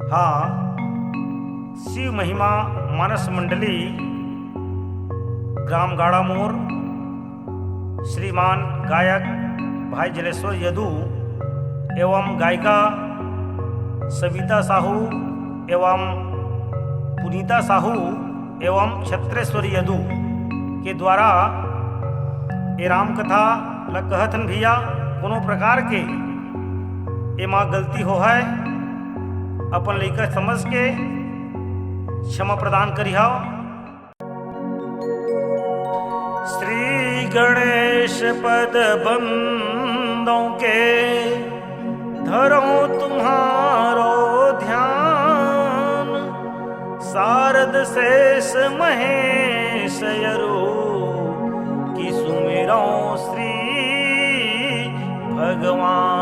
हाँ, शिव महिमा मानस मंडली ग्राम गाड़ामोर श्रीमान गायक भाई जलेश्वर यदू एवं गायिका सविता साहू एवं पुनीता साहू एवं छत्रेश्वरी यदू के द्वारा ये राम कथा ल कहथन भैया। कोनो प्रकार के एमा गलती हो है अपन लइका समझ के क्षमा प्रदान करिहा। श्री गणेश पद बंदों के धरो तुम्हारो ध्यान, शारद शेष महेश यरु की सुमिरो श्री भगवान।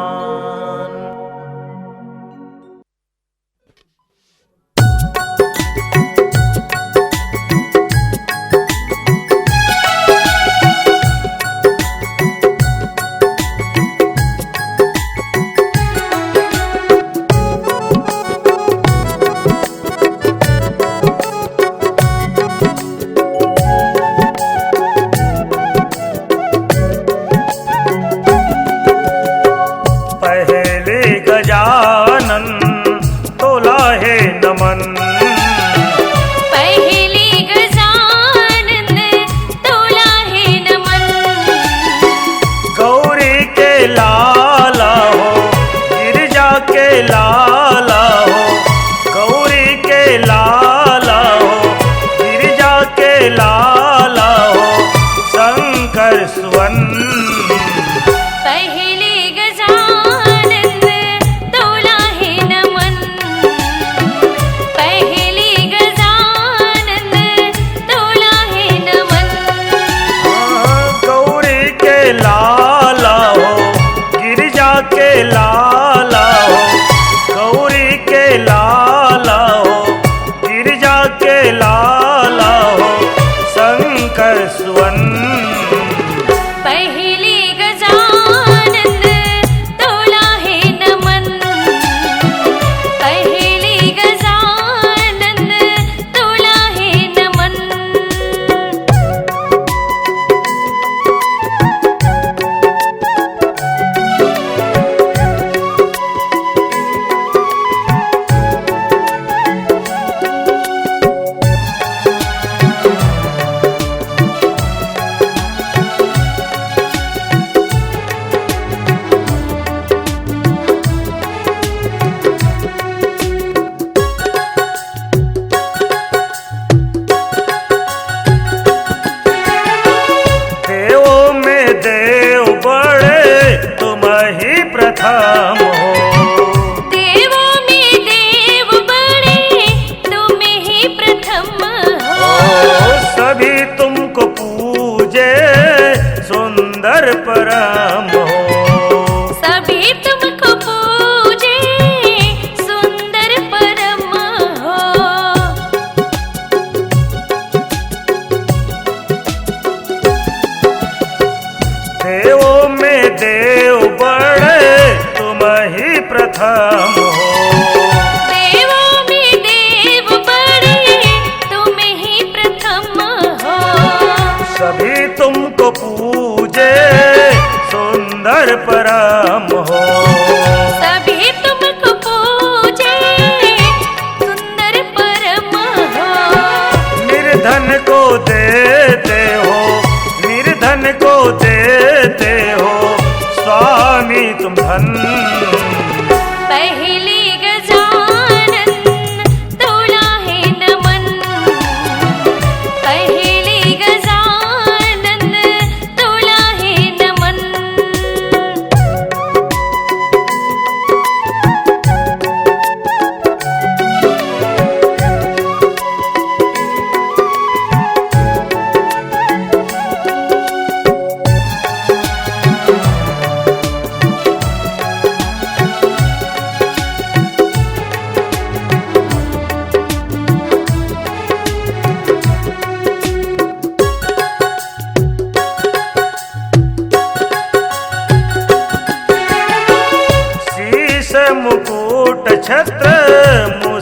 मुकुट छत्र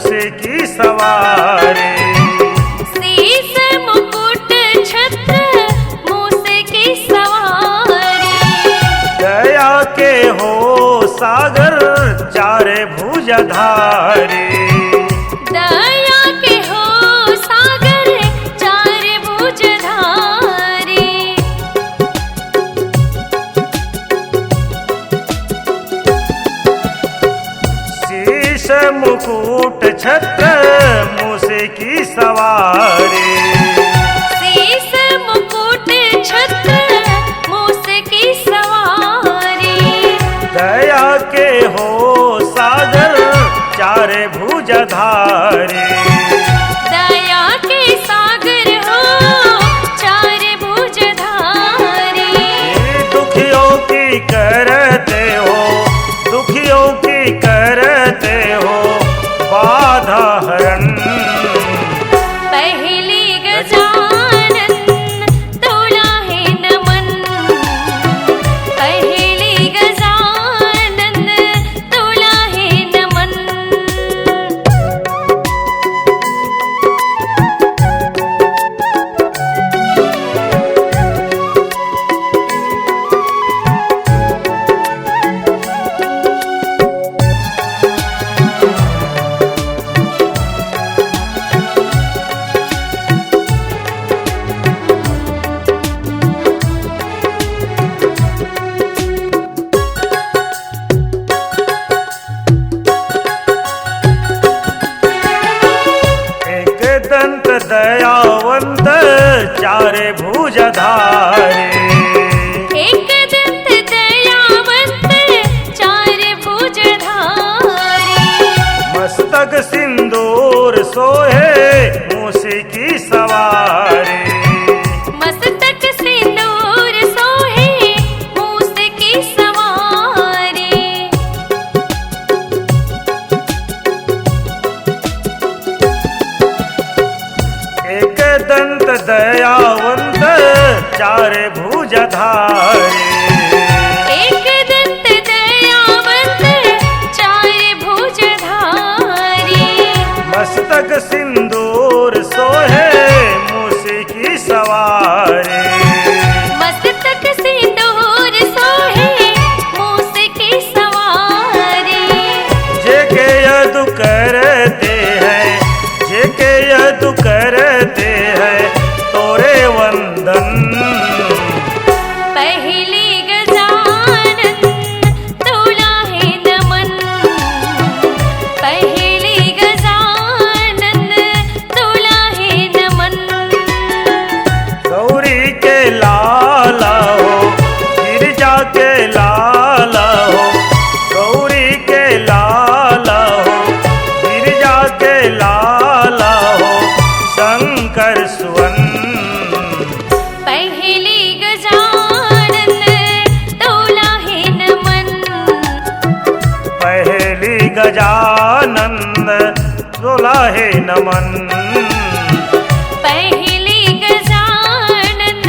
मूसे की सवारी। शीश मुकुट छत्र मूसे की सवारी। दया के हो सागर चारे भुजधारी। दया के हो सागर चारे भुजधारी। शीश मुकुट छत्र मूसे की सवारी। शीश मुकुट छत्र मूसे की सवारी। दया के हो सागर चारे भुजधारी। दया के सागर हो चारे भुजधारी। दुखियों की करते हो, दुखियों की करते हो बाधा हरण। पहली गजानन तोला है नमन। पहली गजानन तोला है नमन। एक दंत दयावंत चारे भुजधारी। एक दंत दयावंत चारे भुजधारी। मस्तक सिंदूर सोहे मूसे की सवारी। मस्तक सिंदूर सोहे मूसे की सवारी। एक दंत दयावंत चारे भुजधारी। एक दंत दयावंत चारे भुजधारी। मस्तक सिंदूर सोहे मूसे की सवारी। मस्तक सिंदूर सोहे मूसे की सवारी। जेके यदु करते हैं, जेके यदु करते हैं तोरे वंदन। पहली गजानन तोला है नमन। पहली गजानन तोला है नमन। गौरी के लाला हो, गिरजा के लाला हो। गौरी के लाला हो, गिरजा के लाला हो। शंकर सुवन पहली गजानन तोला है नमन। पहली गजानंद तोला है नमन। पहली गजानन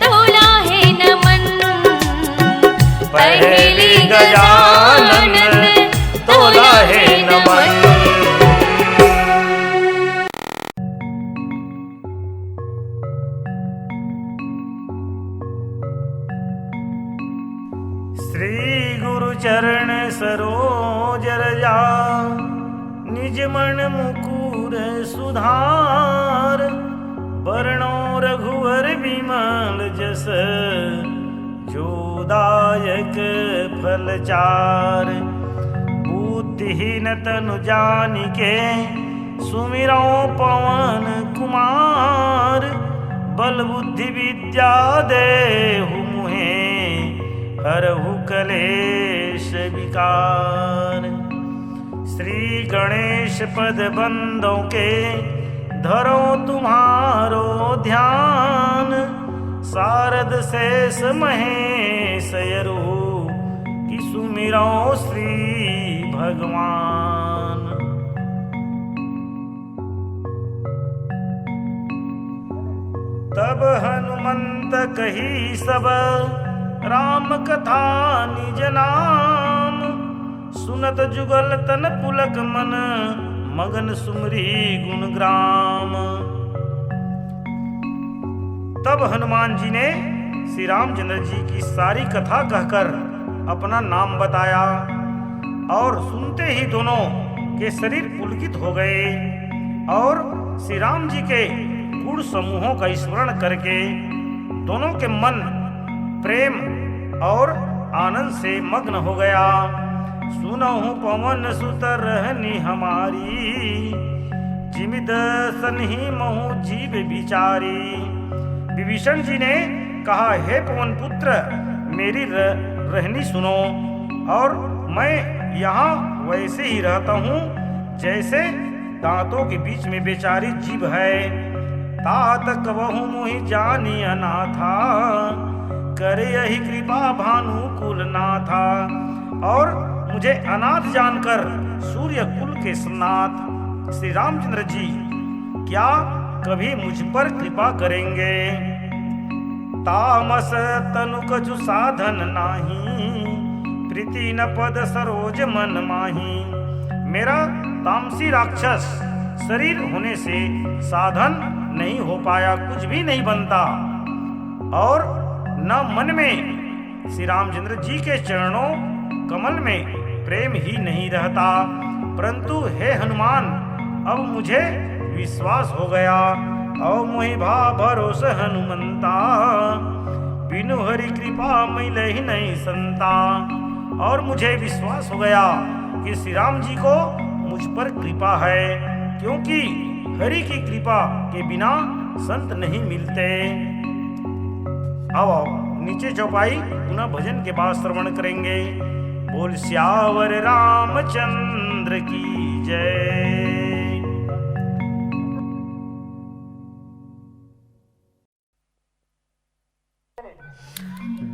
तोला है नमन। पहली गजानन तोला है नमन। श्री गुरु चरण सरोज रजा, निज मन मुकुर सुधार। वर्णो रघुवर विमल जस, जोदायक फल चार। बुद्धिहीन तनु जानिके, सुमिरौ पवन कुमार। बल बुद्धि विद्या देहु मुहे, हरहु कलेश विकार। श्री गणेश पद बंदों के, धरो तुम्हारो ध्यान। शारद शेष महेश यरु, कि सुमिरो श्री भगवान। तब हनुमंत कही सब, राम कथा निज नाम। सुनत जुगल तन पुलक मन, मगन सुमरी गुणग्राम। तब हनुमान जी ने श्री रामचंद्र जी की सारी कथा कहकर अपना नाम बताया और सुनते ही दोनों के शरीर पुलकित हो गए और श्री राम जी के गुण समूहों का स्मरण करके दोनों के मन प्रेम और आनंद से मग्न हो गया। सुनहु पवन सुत रहनी हमारी, जिमिद सनहि महु जीव बिचारी। विभीषण जी ने कहा, हे पवन पुत्र, मेरी रहनी सुनो, और मैं यहाँ वैसे ही रहता हूँ जैसे दांतों के बीच में बेचारी जीभ है। तात कबहु मोहि जानी अनाथा, करे यही कृपा भानुकुल नाथा। और मुझे अनाथ जानकर सूर्य कुल के स्नात श्री रामचंद्र जी क्या कभी मुझ पर कृपा करेंगे। तामस तनु कछु साधन नाही, प्रीति न पद सरोज मन माही। मेरा तामसी राक्षस शरीर होने से साधन नहीं हो पाया, कुछ भी नहीं बनता, और न मन में श्री रामचंद्र जी के चरणों कमल में प्रेम ही नहीं रहता। परंतु हे हनुमान, अब मुझे विश्वास हो गया, और मोहि भा भरोस हनुमंता, बिनु हरि कृपा मिले ही नहीं संता। और मुझे विश्वास हो गया कि श्री राम जी को मुझ पर कृपा है, क्योंकि हरि की कृपा के बिना संत नहीं मिलते। आओ नीचे चौपाई पुनः भजन के बाद श्रवण करेंगे। बोल श्यावर रामचंद्र की जय।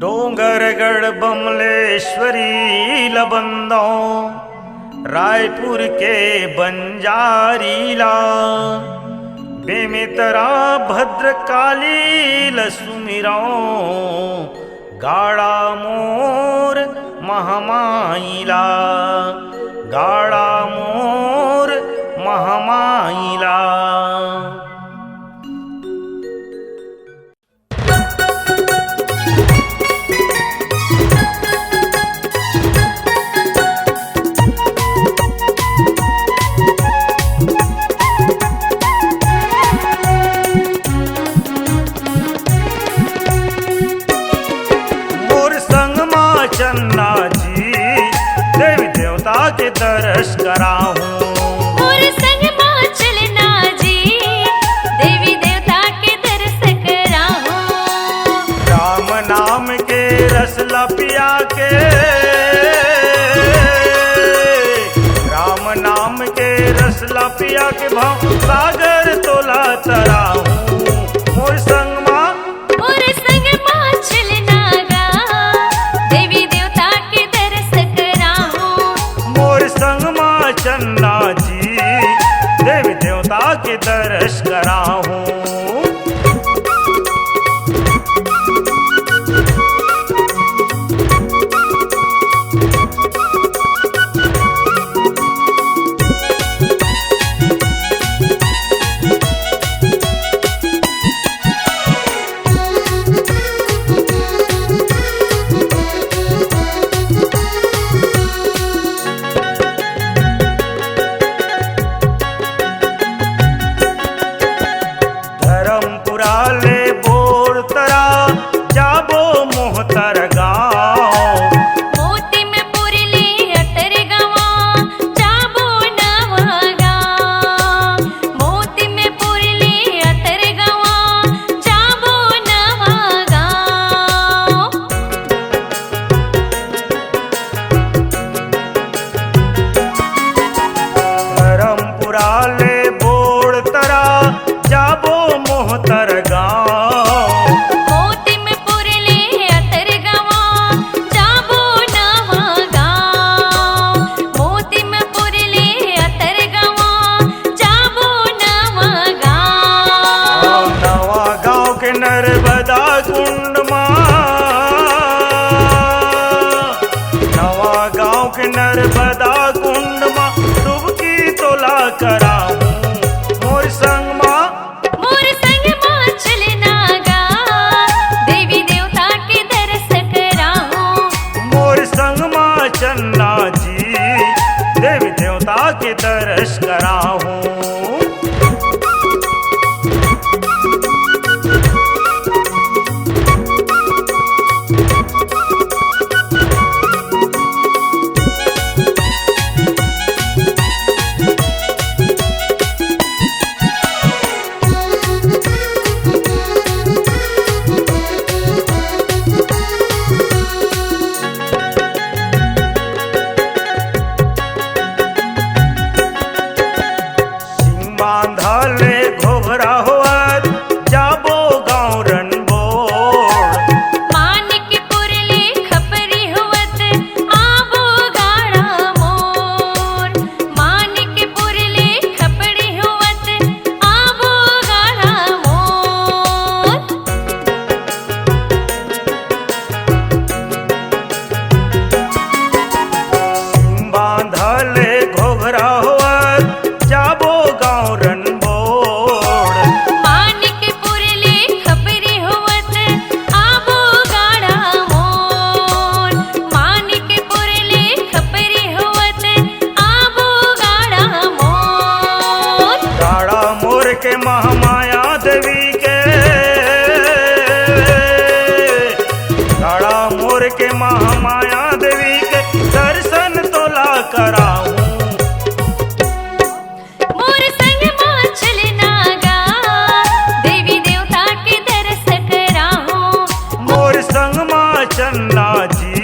डोंगरगढ़ बमलेश्वरी लबंदो, रायपुर के बंजारीला, बेमितरा भद्रकाली लसुमिरो, गाड़ा मोर महमाइला, गाड़ा मोर महमाइला। चन्ना जी देवी देवता के दर्श कराऊं, और संग मां चलना जी देवी देवता के दर्श कराऊं। राम नाम के रस लपिया के, राम नाम के रस लपिया के भाव सागर तोला तराऊं। मोर संग मां, और संग मां चलना गा देवी देवता के दर्श कराऊं। मोर संग मां चन्ना जी देवी देवता के दर्श कराऊं। कराऊं मोर संग माँ चलना गा देवी देवता के दर्श कराऊं मोर संग माँ चन्ना जी देवी देवता के दर्श कराऊं बांधले घोघरा होत जाबो गाँव रनबोड़ मानिकपुर ले खपरी होवत आबो गाड़ा मोर मानिकपुर ले खपरी होवत आबो गाड़ा मोर बांधले घोघरा होत जाबो गाँव रनबोड़ मानिकपुर ले खपरी होवत आबो गाड़ा मोर मानिकपुर ले खपरी होवत आबो गाड़ा मोर गाड़ा मोर के महामाया देवी के गाड़ा मोर के महामाया देवी के दर्शन तोला कराऊं मोर संग माँ चलना गा देवी देवता के दर्श कराऊं मोर संग माँ चन्ना जी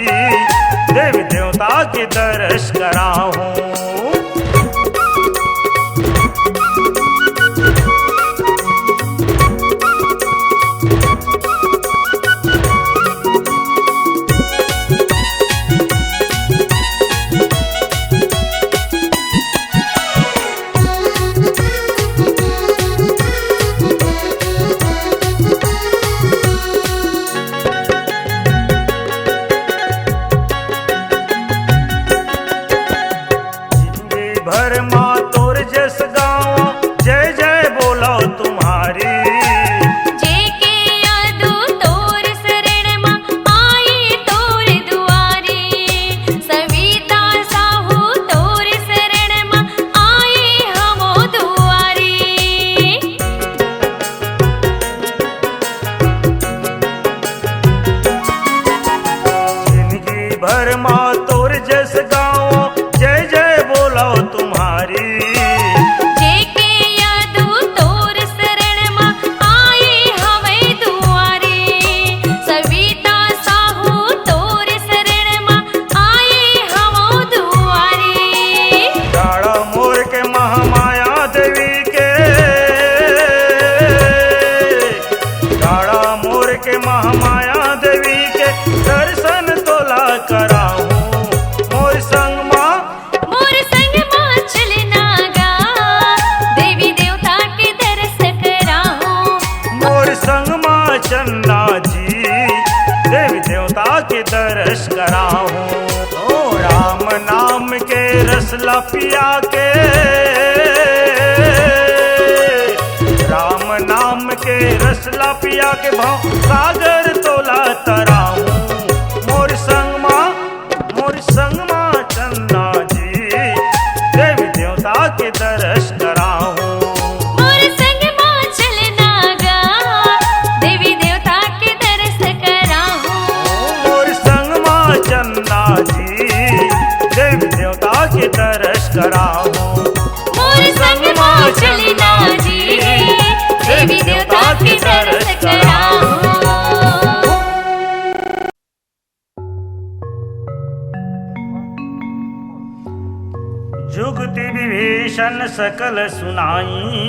देवी देवता के दर्श कराऊं जिंदगी भर माँ तोर जस गाँव जय जय बोलो तुम्हारी जेके यादू तोर शरण माँ आई तोर दुआरी सविता साहू तोर शरण माँ आई हमो दुआरी जिंदगी भर माँ तोर जस गाँव जय जय बोलो तुम्हारी जेके यादू तोर शरण माँ आई हमें दुआरी सविता साहू तोर शरण माँ आई हमो दुआरी गाड़ा मोर के महामाया देवी के गाड़ा मोर के महामाया देवी के दर्शन तोला कराऊं मोर संग माँ चलना गा देवी देवता के दर्श कराऊं मोर संग माँ चन्ना जी देवी देवता के दर्श कराऊं ओ राम नाम के रसला पिया के राम नाम के रसला पिया के भाव सागर तोला तराऊं मोर संग माँ चन्ना जी देवी देवता के दर्श कराऊं मोर संग माँ चलना गा देवी देवता के दर्श कराऊं मोर संग माँ चन्ना जी देवी देवता के दर्श कराऊं मोर संग माँ चलना जी देवी देवता के दर्श कराऊं जुगति विभीषण सकल सुनाई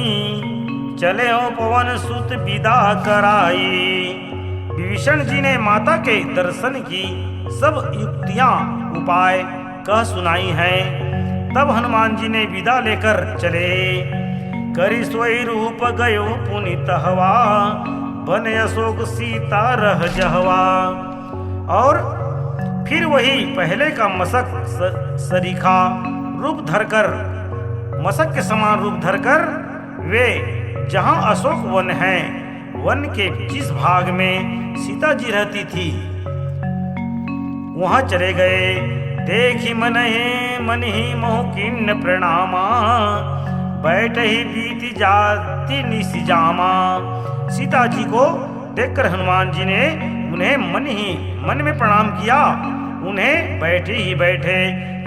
चले हो पवन सुत विदा कराई। विभीषण जी ने माता के दर्शन की सब युक्तियां उपाय कह सुनाई हैं। तब हनुमान जी ने विदा लेकर चले। करी सोई रूप गयो पुनित हवा, बन अशोक सीता रह जहवा। और फिर वही पहले का मसक सरीखा रूप धरकर मशक के समान रूप धरकर वे जहां अशोक वन है, वन के जिस भाग में सीता जी रहती थी, वहां चले गए। देखी मन ही मोह किन्न प्रणामा, बैठ ही बीती जाती निसी जामा। सीता जी को देखकर हनुमान जी ने उन्हें मन में प्रणाम किया। उन्हें बैठे ही बैठे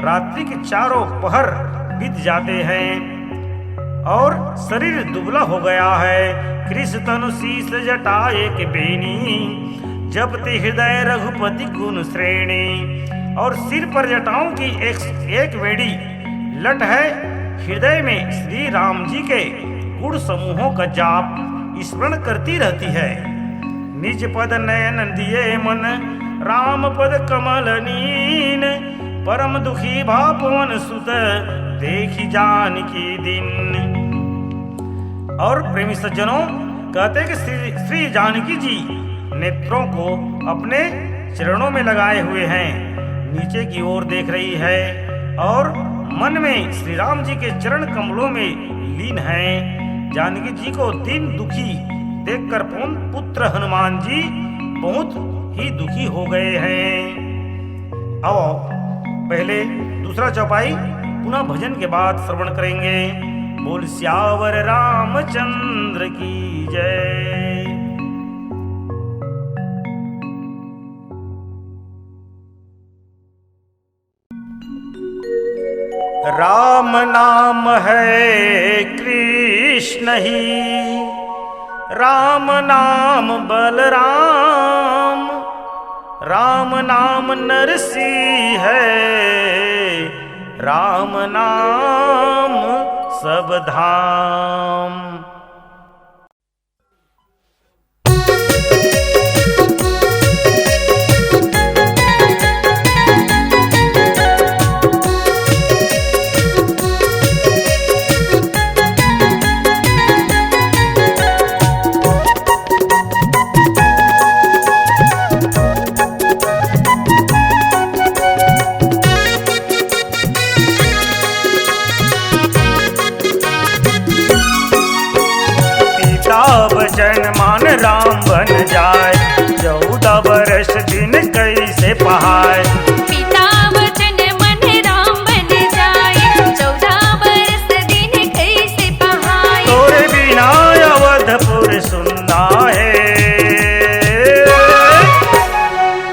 रात्रि के चारों पहर बीत जाते हैं और शरीर दुबला हो गया है। कृष तनु शीस जटा एक बेनी, जपते हृदय रघुपति गुण श्रेणी। और सिर पर जटाओं की एक वेड़ी लट है, हृदय में श्री राम जी के गुण समूहों का जाप स्मरण करती रहती है। निज पद नयन दिए मन, राम पद कमल नीन। परम दुखी भापवन सुत, देखी जानकी दिन। और प्रेमी सज्जनों कहते कि श्री जानकी जी नेत्रों को अपने चरणों में लगाए हुए हैं, नीचे की ओर देख रही है और मन में श्री राम जी के चरण कमलों में लीन है। जानकी जी को दीन दुखी देखकर पुत्र हनुमान जी बहुत ही दुखी हो गए हैं। अब पहले दूसरा चौपाई पुनः भजन के बाद श्रवण करेंगे। बोल सियावर रामचंद्र की जय। राम नाम है कृष्ण ही, राम नाम बलराम। राम नाम नरसिंह है, राम नाम सब धाम। वचन मान राम बन जाए, 14 वर्ष दिन कैसे पहाए। पिता वचन मन राम बन जाए, 14 वर्ष दिन कैसे पहाए। तोरे बिना अवधपुर सुनना है,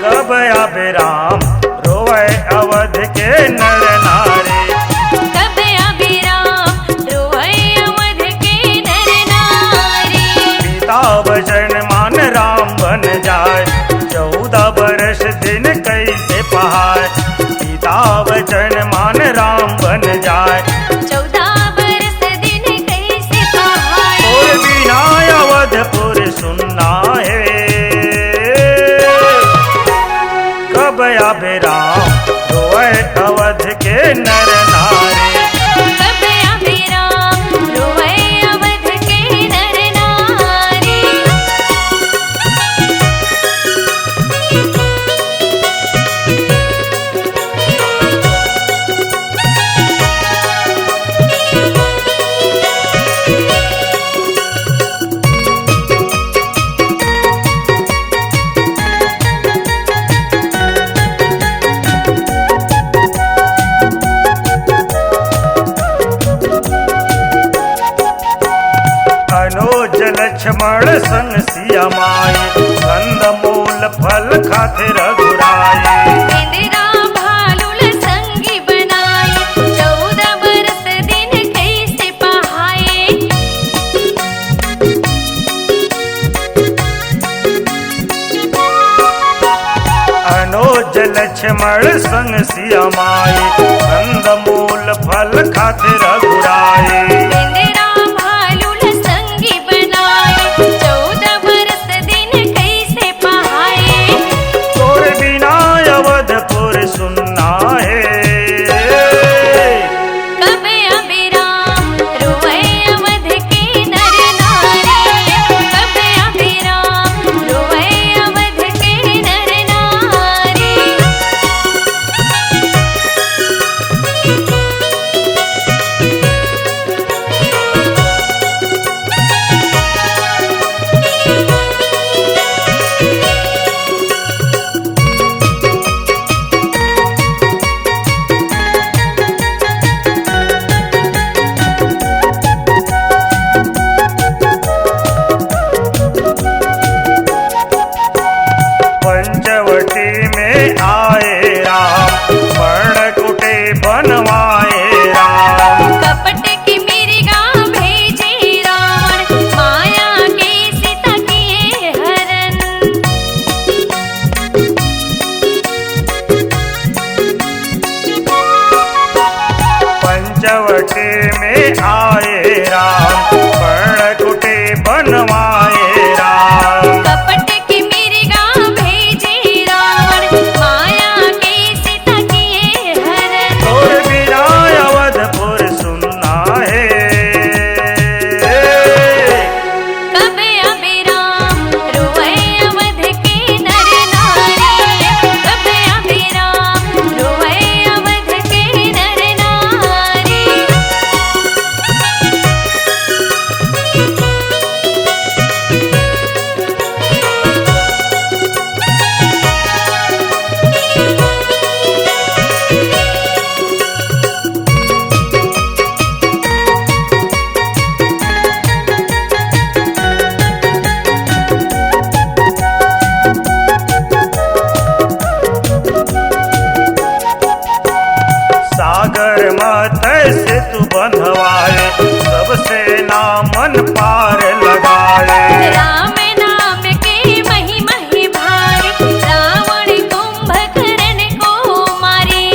कब आबे राम रोवे अवध के नर नारी। कब आबे राम रोवे अवध के नर नारी। पिता वचन मान राम बन जाए, 14 वर्ष दिन कैसे पहाए। पिता वचन मान राम बन जाए, 14 वर्ष दिन कैसे पहाए। और बिना अवधपुर सुनना है, कब आबे राम रोए अवध के नर नारी। कब आबे राम रोए अवध के नर नारी। अनुज लक्ष्मण संग सिया माई, कंद मूल फल खाते रघुराई। इंदिरा भालुल संगी बनाए, 14 वर्ष दिन कैसे पहाए। अनुज लक्ष्मण संग सिया माई, कंद मूल फल खाते रघुराई। इंदिरा भालुल संगी बनाए, 14 वर्ष दिन कैसे पहाए। तोरे बिना अवधपुर सुनना है, कब आबे राम रोए अवध के नर नारी। कब आबे राम रोए अवध के नर नारी। में आए राम, पर्ण कुटे बनवाए राम। कपट की मिर्गा भेजे रावण, माया के सीता किए हरण। और बिना अवधपुर सुनना है, कब आवे राम रोए अवध के नर नारी। कब आवे राम रोए अवध के नर नारी। सागर मथय से तू बंधवाए, सबसे नामन पार लगाए। राम नाम के महिमा ही भारी, रावण कुंभकर्ण को मारी।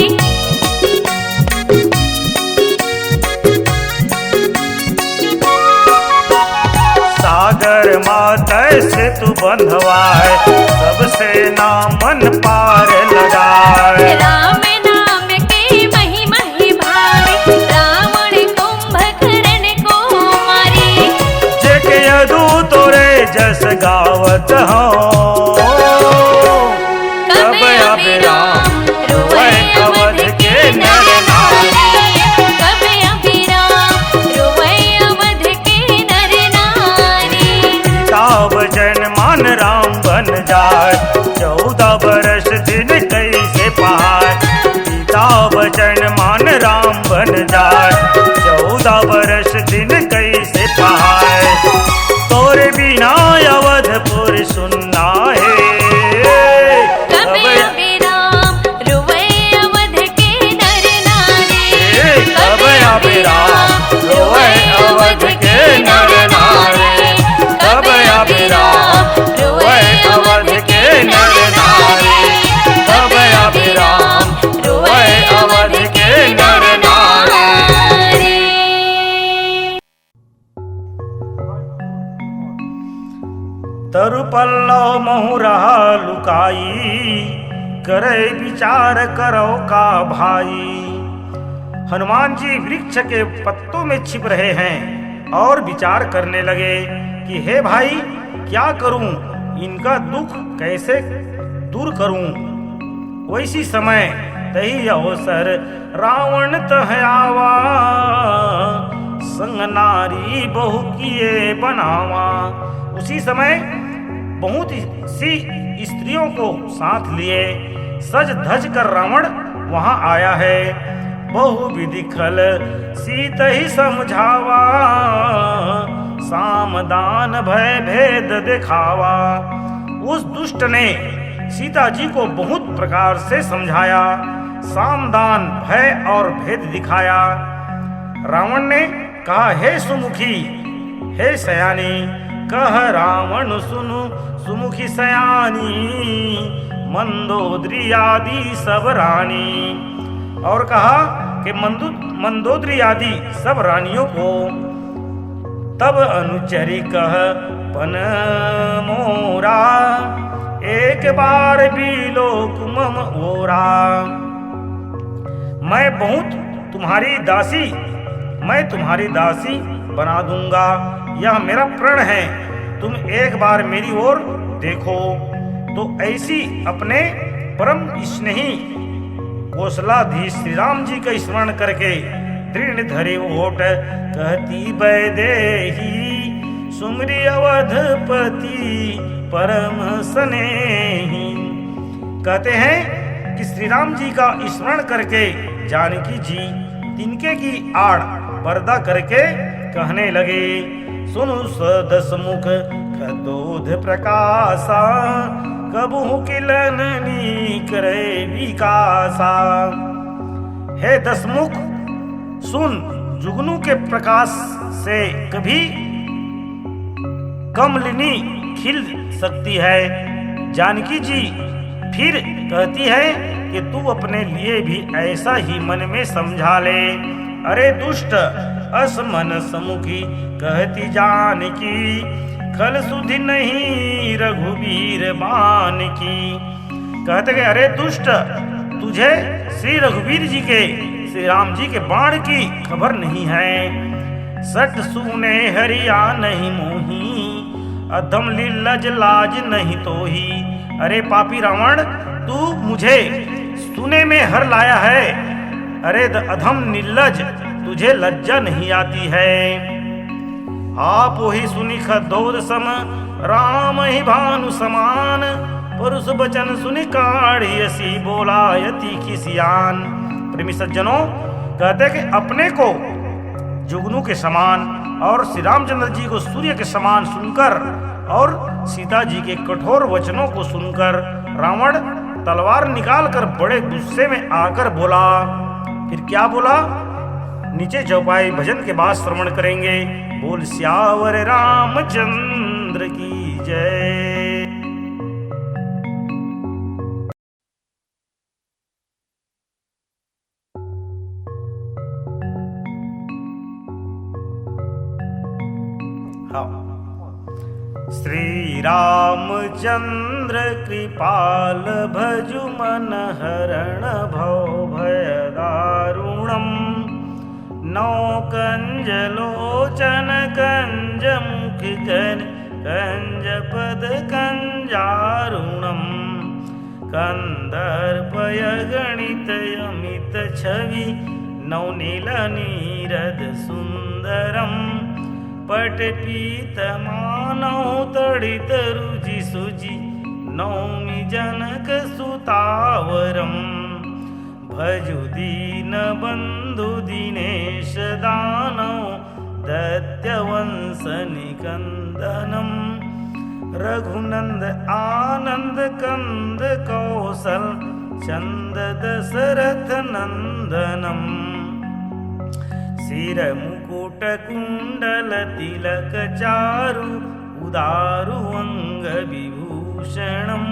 सागर मथय से तू बंधवाए, सबसे नामन पार लगाए। राम नाम के महिमा ही भारी, रावण कुंभकर्ण को मारी। जेके यदु तोरे जस गावत हो, कब आवे राम रोए अवध के नर नारी। कब आवे राम रोए अवध के नर नारी। सीता वचन मान राम बन जाए, 14 बरस दिन कैसे पाए। सीता वचन मान राम बन जाए, 14 बरस दिन कैसे पाए। तोरे बिना अवधपुर सुनना है, कब आवे राम रोए अवध के नर नारी। कब आवे राम रोए अवध के नर नारी। कब आवे राम रोए अवध के नर नारी। कब आवे राम रोए अवध के नर नारी। तरु पल्लव महुरहा लुकाई, करे विचार करो का भाई। हनुमान जी वृक्ष के पत्तों में छिप रहे हैं और विचार करने लगे कि हे भाई, क्या करूं, इनका दुख कैसे दूर करूं। वैसी समय तही अवसर रावण तह आवा, संग नारी बहु किए बनावा। उसी समय बहुत सी स्त्रियों को साथ लिए सज धज कर रावण वहां आया है। बहु विधि खल सीत ही समझावा, सामदान भय भेद दिखावा। उस दुष्ट ने सीता जी को बहुत प्रकार से समझाया, सामदान भय और भेद दिखाया। रावण ने कहा, हे सुमुखी, हे सयानी, कह रावण सुनु सुमुखी सयानी, मंदोदरी आदि सब रानी। और कहा कि मंदोदरी आदि सब रानियों को। तब अनुचरी कह पन मोरा, एक बार भी लोक मम ओरा। मैं तुम्हारी दासी बना दूंगा, यह मेरा प्रण है। तुम एक बार मेरी ओर देखो। तो ऐसी अपने परम स्नेही कौशलाधीश श्री राम जी का स्मरण करके दृढ़ धरे ओट, कहती वैदेही सुमरी अवधपति परम स्नेही। कहते हैं कि श्री राम जी का स्मरण करके जानकी जी तिनके की आड़ पर्दा करके कहने लगे, सुनु सदस मुख खदोध प्रकाशा, कबू किलननी करे विकासा। हे दसमुख, सुन, जुगनू के प्रकाश से कभी कमलिनी खिल सकती है। जानकी जी फिर कहती है कि तू अपने लिए भी ऐसा ही मन में समझा ले। अरे दुष्ट असमन समुखी कहती जानकी, खल सुधि नहीं रघुवीर बान की। कहते गए अरे दुष्ट, तुझे श्री रघुवीर जी के, श्री राम जी के बाण की खबर नहीं है। सट सुने हरिया नहीं मोही, अधम लीलज लाज नहीं तो ही। अरे पापी रावण, तू मुझे सुने में हर लाया है, अरे अधम निर्लज, तुझे लज्जा नहीं आती है। आप ही सुनी खदोद सम, राम ही भानु समान, पुरुष बचन सुनि काढ़ी असी बोलायती खिसियान। प्रेमी सज्जनों, कहते कि अपने को जुगनू के समान और श्री रामचंद्र जी को सूर्य के समान सुनकर और सीता जी के कठोर वचनों को सुनकर रावण तलवार निकालकर बड़े गुस्से में आकर बोला। फिर क्या बोला, नीचे चौपाई भजन के बाद श्रवण करेंगे। बोल सियावर रामचंद्र की जय। हाँ। श्री रामचंद्र कृपाल भजु मन हरण भव भय दारुणम, नौ कंज लोचन कंज मुख कर कंज पद कंजारुणम, कंदर्पय गणित अमित छवि, नवनील नीरद सुंदरम, पट पीत मानव तड़ित रुचि सुचि, नौमि जनक सुतावरम, भजु दीन बंधु दिनेश दानव, दैत्यवंश निकंदनम, रघुनंद आनंद कंद कौशल, चंद दशरथ नंदनम, सिर मुकुट कुंडल तिलक चारु, उदारु अंग विभूषणम,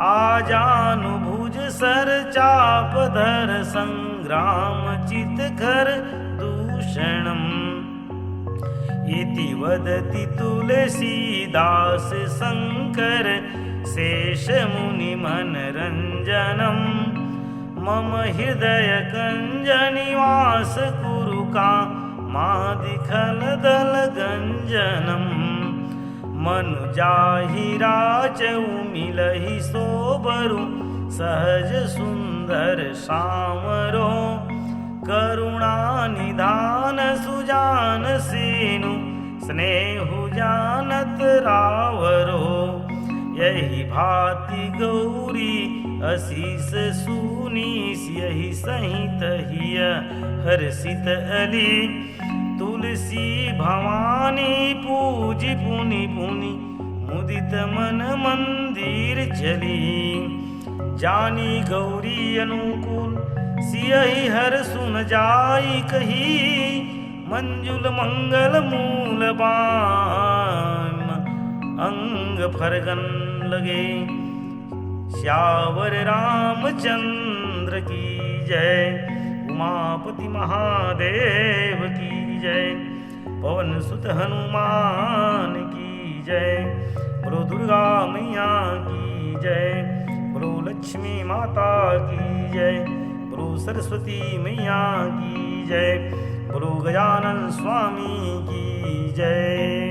आजानुभुज सर चाप धर, संग्राम चित खर दूषणम, इति वदति तुलसीदास शंकर, शेष मुनि मनरंजनम, मम हृदय कंज निवास कुरु का, मादिखल दल गंजनम, मनु जाहि राचउ मिलहि सोबरु, सहज सुंदर सामरो, करुणा निधान सुजान सेनु, स्नेहु जानत रावरो, यही भांति गौरी असीस सुनीस, यही सहित हिय हर्षित अली, तुलसी भवानी पूजी पुनि पुनि, मुदित मन मंदिर चली, जानी गौरी अनुकूल, सियहि हर सुन जाई कही, मंजुल मंगल मूल बाम, अंग फरगन लगे। श्यावर रामचंद्र की जय, उमापति महादेव की जय, पवन सुत हनुमान की जय, बोलो दुर्गा मैया की जय, बोलो लक्ष्मी माता की जय, बोलो सरस्वती मैया की जय, बोलो गजानन स्वामी की जय।